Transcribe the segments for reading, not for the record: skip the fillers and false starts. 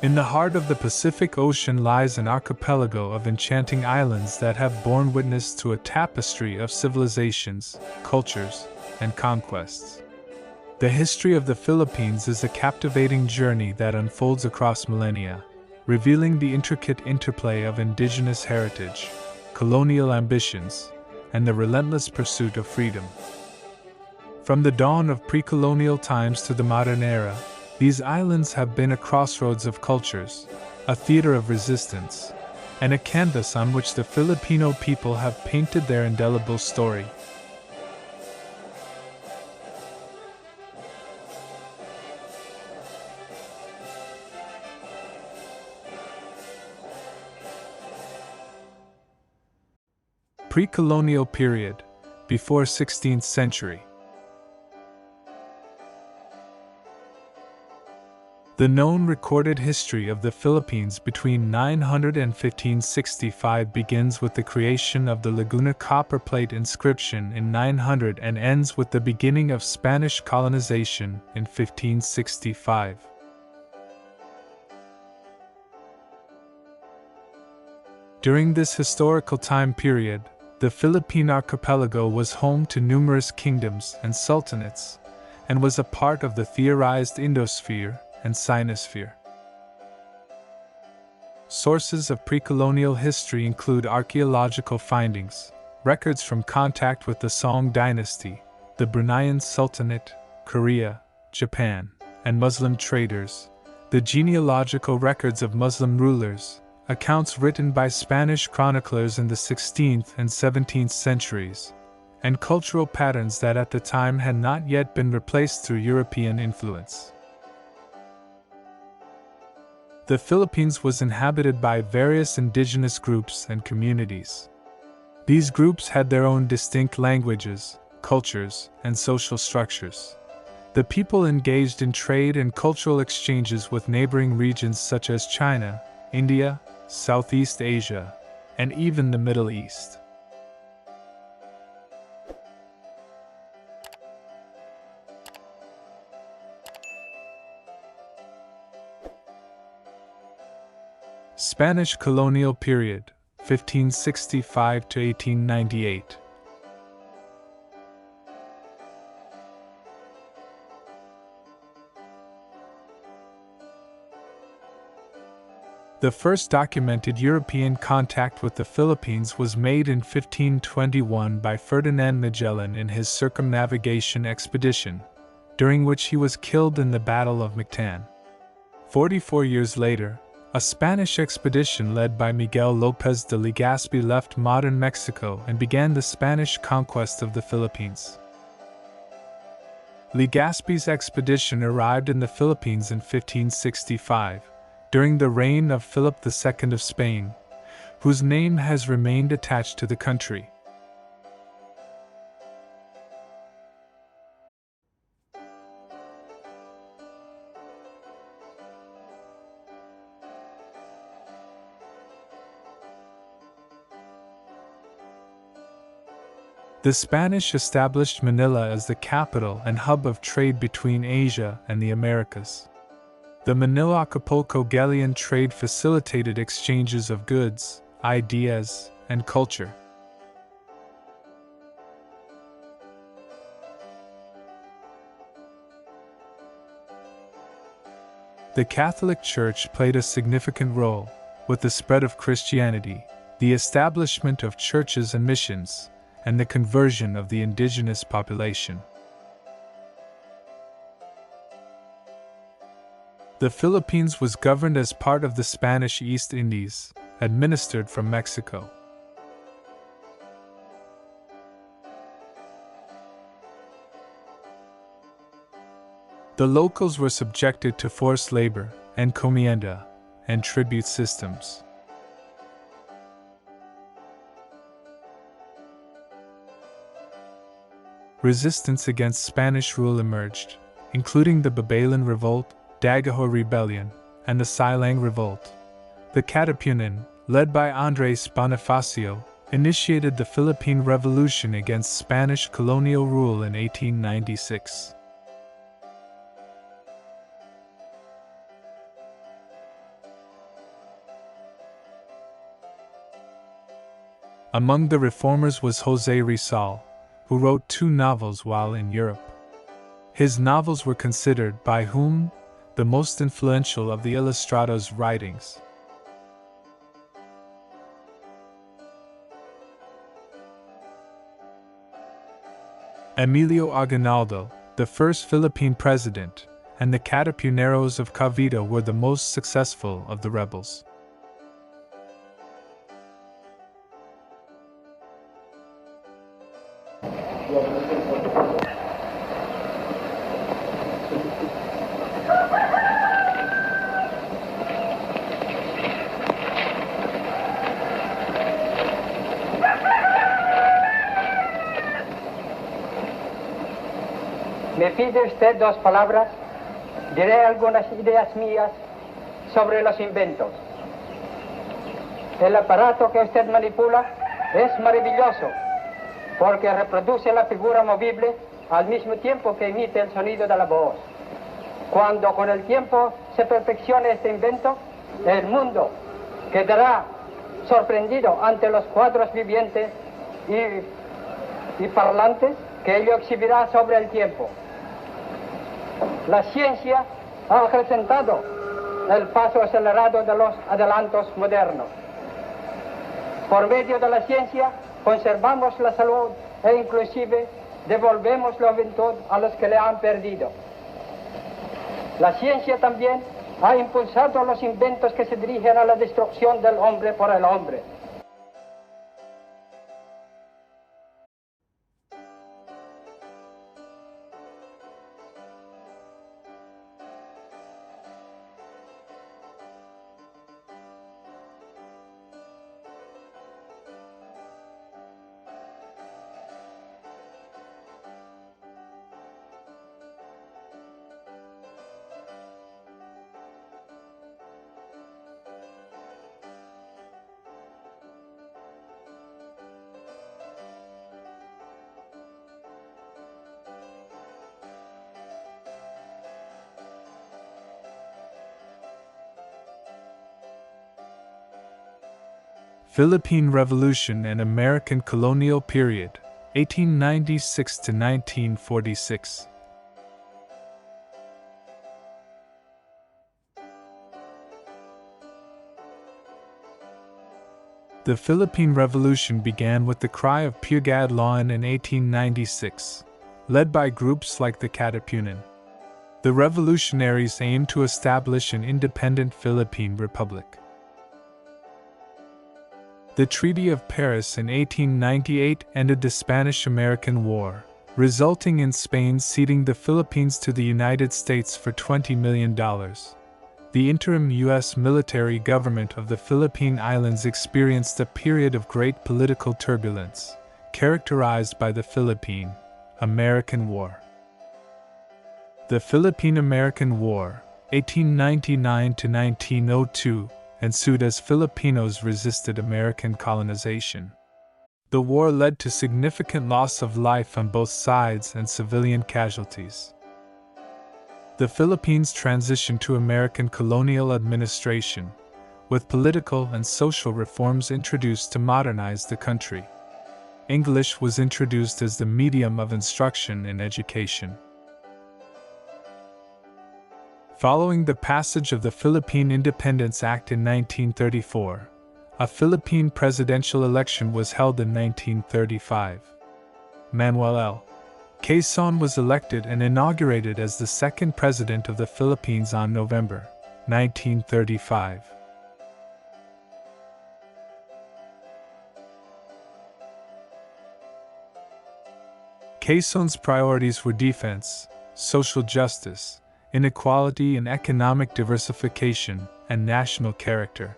In the heart of the Pacific Ocean lies an archipelago of enchanting islands that have borne witness to a tapestry of civilizations, cultures, and conquests. The history of the Philippines is a captivating journey that unfolds across millennia, revealing the intricate interplay of indigenous heritage, colonial ambitions, and the relentless pursuit of freedom. From the dawn of pre-colonial times to the modern era, these islands have been a crossroads of cultures, a theater of resistance, and a canvas on which the Filipino people have painted their indelible story. Pre-colonial period, before 16th century. The known recorded history of the Philippines between 900 and 1565 begins with the creation of the Laguna copper plate inscription in 900 and ends with the beginning of Spanish colonization in 1565. During this historical time period, the Philippine archipelago was home to numerous kingdoms and sultanates, and was a part of the theorized Indosphere and Sinosphere. Sources of pre-colonial history include archaeological findings, records from contact with the Song dynasty, the Bruneian Sultanate, Korea, Japan, and Muslim traders, the genealogical records of Muslim rulers, accounts written by Spanish chroniclers in the 16th and 17th centuries, and cultural patterns that at the time had not yet been replaced through European influence. The Philippines was inhabited by various indigenous groups and communities. These groups had their own distinct languages, cultures, and social structures. The people engaged in trade and cultural exchanges with neighboring regions such as China, India, Southeast Asia, and even the Middle East. Spanish Colonial Period, 1565 to 1898. The first documented European contact with the Philippines was made in 1521 by Ferdinand Magellan in his circumnavigation expedition, during which he was killed in the Battle of Mactan. 44 years later, a Spanish expedition led by Miguel López de Legazpi left modern Mexico and began the Spanish conquest of the Philippines. Legazpi's expedition arrived in the Philippines in 1565, during the reign of Philip II of Spain, whose name has remained attached to the country. The Spanish established Manila as the capital and hub of trade between Asia and the Americas. The Manila-Acapulco galleon trade facilitated exchanges of goods, ideas, and culture. The Catholic Church played a significant role, with the spread of Christianity, the establishment of churches and missions, and the conversion of the indigenous population. The Philippines was governed as part of the Spanish East Indies, administered from Mexico. The locals were subjected to forced labor, encomienda, and tribute systems. Resistance against Spanish rule emerged, including the Babaylan Revolt, Dagueho Rebellion, and the Silang Revolt. The Katipunan, led by Andres Bonifacio, initiated the Philippine Revolution against Spanish colonial rule in 1896. Among the reformers was José Rizal, who wrote 2 novels while in Europe. His novels were considered by whom the most influential of the Ilustrados' writings. Emilio Aguinaldo, the first Philippine president, and the Katipuneros of Cavite were the most successful of the rebels. Me pide usted 2 palabras, diré algunas ideas mías sobre los inventos. El aparato que usted manipula es maravilloso porque reproduce la figura movible al mismo tiempo que emite el sonido de la voz. Cuando con el tiempo se perfeccione este invento, el mundo quedará sorprendido ante los cuadros vivientes y parlantes que ello exhibirá sobre el tiempo. La ciencia ha acrecentado el paso acelerado de los adelantos modernos. Por medio de la ciencia conservamos la salud e inclusive devolvemos la juventud a los que le han perdido. La ciencia también ha impulsado los inventos que se dirigen a la destrucción del hombre por el hombre. Philippine Revolution and American Colonial Period, 1896 to 1946. The Philippine Revolution began with the cry of Pugad-Lawan in 1896, led by groups like the Katipunan. The revolutionaries aimed to establish an independent Philippine Republic. The Treaty of Paris in 1898 ended the Spanish-American War, resulting in Spain ceding the Philippines to the United States for $20 million. The interim U.S. military government of the Philippine Islands experienced a period of great political turbulence, characterized by the Philippine-American War. The Philippine-American War, 1899 to 1902, ensued as Filipinos resisted American colonization. The war led to significant loss of life on both sides and civilian casualties. The Philippines transitioned to American colonial administration, with political and social reforms introduced to modernize the country. English was introduced as the medium of instruction and education. Following the passage of the Philippine Independence Act in 1934, a Philippine presidential election was held in 1935. Manuel L. Quezon was elected and inaugurated as the second president of the Philippines on November 1935. Quezon's priorities were defense, social justice, inequality and economic diversification, and national character.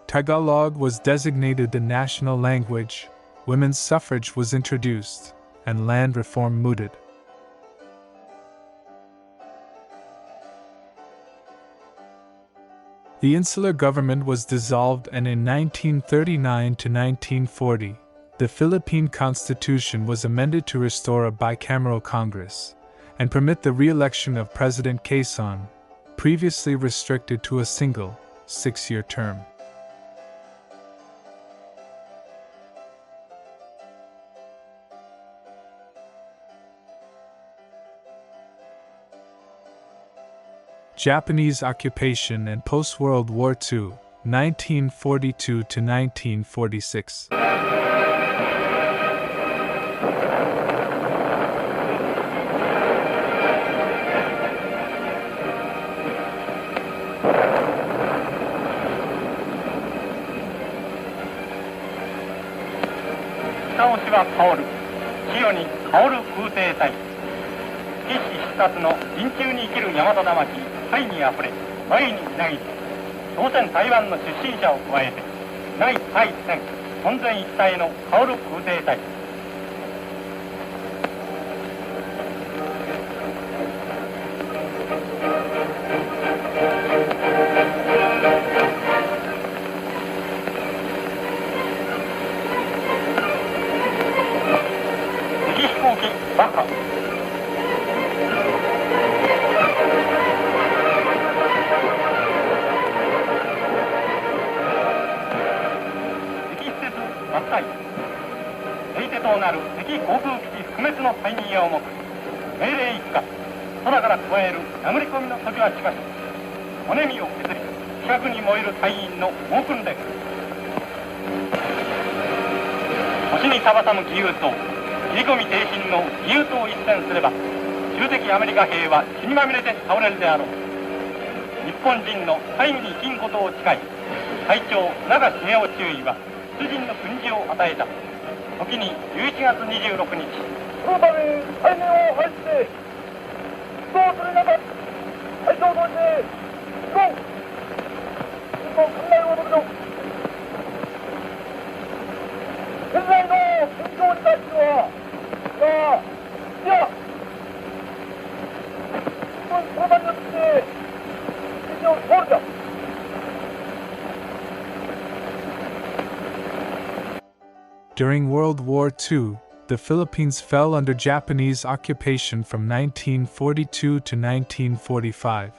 Tagalog was designated the national language, women's suffrage was introduced, and land reform mooted. The insular government was dissolved, and in 1939 to 1940, the Philippine Constitution was amended to restore a bicameral Congress and permit the re-election of President Quezon, previously restricted to a single, 6-year term. Japanese occupation and post-World War II, 1942 to 1946.は香る潮に香る空挺隊一死必殺の臨中に生きる大和魂愛にあふれ愛にみなぎり朝鮮台湾の出身者を加えて内対戦存全一体の香る空挺隊星に束さむ義勇党切り込み挺身の義勇党を一戦すれば中敵アメリカ兵は血にまみれて倒れるであろう日本人の大義に生きんことを誓い隊長長重雄中尉は出陣の訓示を与えた時に11月26日このため対面を排してどうする中隊長として日本考えを述べろ現在の戦況に対してはいやこの場によって指示を通るだDuring World War II, the Philippines fell under Japanese occupation from 1942 to 1945.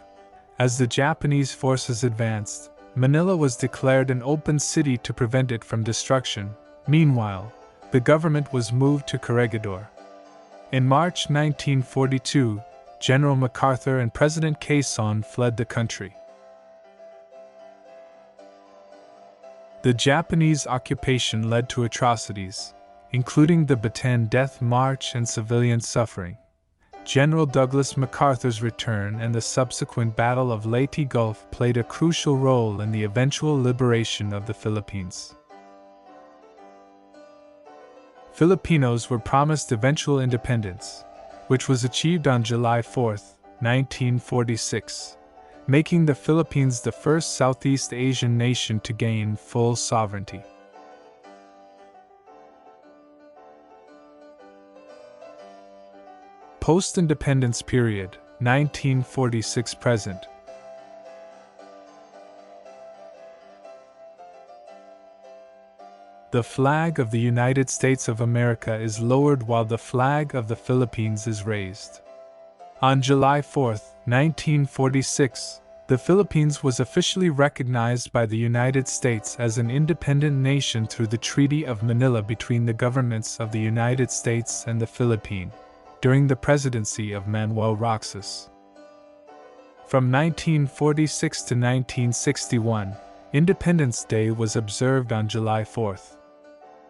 As the Japanese forces advanced, Manila was declared an open city to prevent it from destruction. Meanwhile, the government was moved to Corregidor. In March 1942, General MacArthur and President Quezon fled the country. The Japanese occupation led to atrocities, including the Bataan Death March and civilian suffering. General Douglas MacArthur's return and the subsequent Battle of Leyte Gulf played a crucial role in the eventual liberation of the Philippines. Filipinos were promised eventual independence, which was achieved on July 4, 1946. Making the Philippines the first Southeast Asian nation to gain full sovereignty. Post-independence period, 1946 present. The flag of the United States of America is lowered while the flag of the Philippines is raised. On July 4, 1946, the Philippines was officially recognized by the United States as an independent nation through the Treaty of Manila between the governments of the United States and the Philippines, during the presidency of Manuel Roxas. From 1946 to 1961, Independence Day was observed on July 4.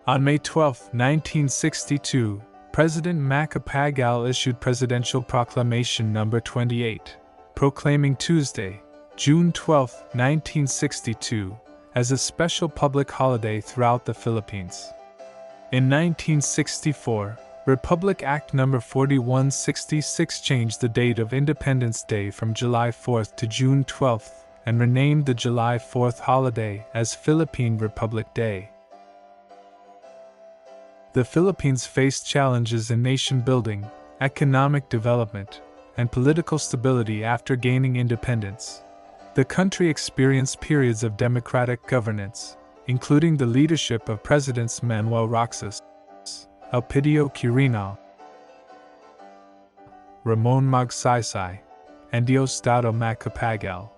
On May 12, 1962, President Macapagal issued Presidential Proclamation No. 28, proclaiming Tuesday, June 12, 1962, as a special public holiday throughout the Philippines. In 1964, Republic Act No. 4166 changed the date of Independence Day from July 4 to June 12 and renamed the July 4th holiday as Philippine Republic Day. The Philippines faced challenges in nation building, economic development, and political stability after gaining independence. The country experienced periods of democratic governance, including the leadership of Presidents Manuel Roxas, Elpidio Quirino, Ramon Magsaysay, and Diosdado Macapagal.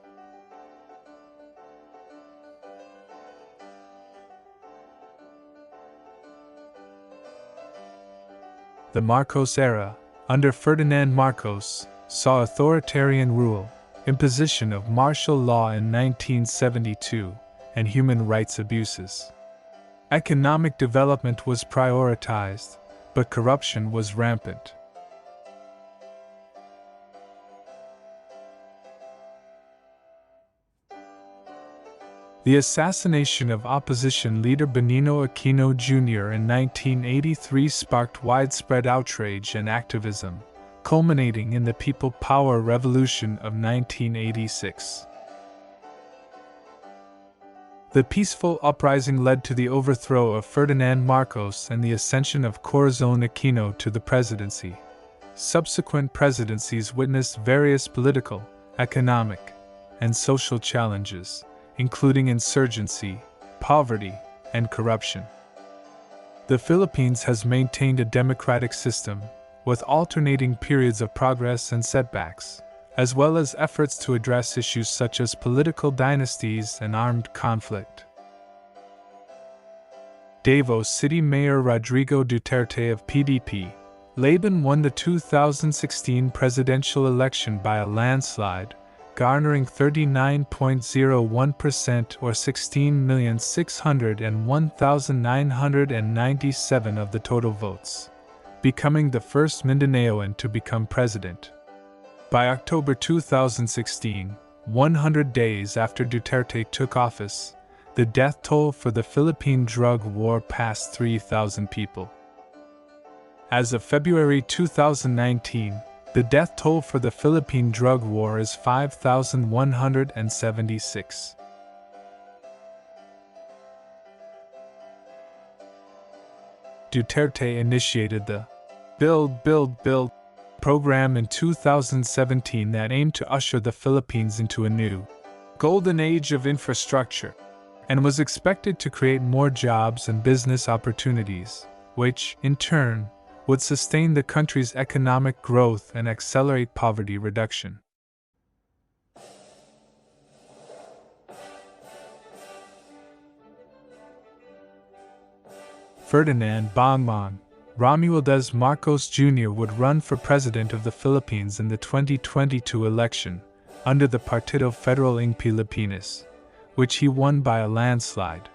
The Marcos era, under Ferdinand Marcos, saw authoritarian rule, imposition of martial law in 1972, and human rights abuses. Economic development was prioritized, but corruption was rampant. The assassination of opposition leader Benigno Aquino Jr. in 1983 sparked widespread outrage and activism, culminating in the People Power Revolution of 1986. The peaceful uprising led to the overthrow of Ferdinand Marcos and the ascension of Corazon Aquino to the presidency. Subsequent presidencies witnessed various political, economic, and social challenges, including insurgency, poverty, and corruption. The Philippines has maintained a democratic system, with alternating periods of progress and setbacks, as well as efforts to address issues such as political dynasties and armed conflict. Davao City Mayor Rodrigo Duterte of PDP, Laban won the 2016 presidential election by a landslide, garnering 39.01% or 16,601,997 of the total votes, becoming the first Mindanaoan to become president. By October 2016, 100 days after Duterte took office, the death toll for the Philippine drug war passed 3,000 people. As of February 2019, the death toll for the Philippine drug war is 5,176. Duterte initiated the Build program in 2017 that aimed to usher the Philippines into a new golden age of infrastructure, and was expected to create more jobs and business opportunities, which, in turn, would sustain the country's economic growth and accelerate poverty reduction. Ferdinand Bongman Romualdez Marcos Jr. would run for president of the Philippines in the 2022 election under the Partido Federal ng Pilipinas, which he won by a landslide.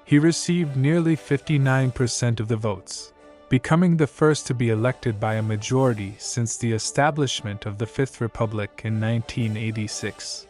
He received nearly 59% of the votes, becoming the first to be elected by a majority since the establishment of the Fifth Republic in 1986.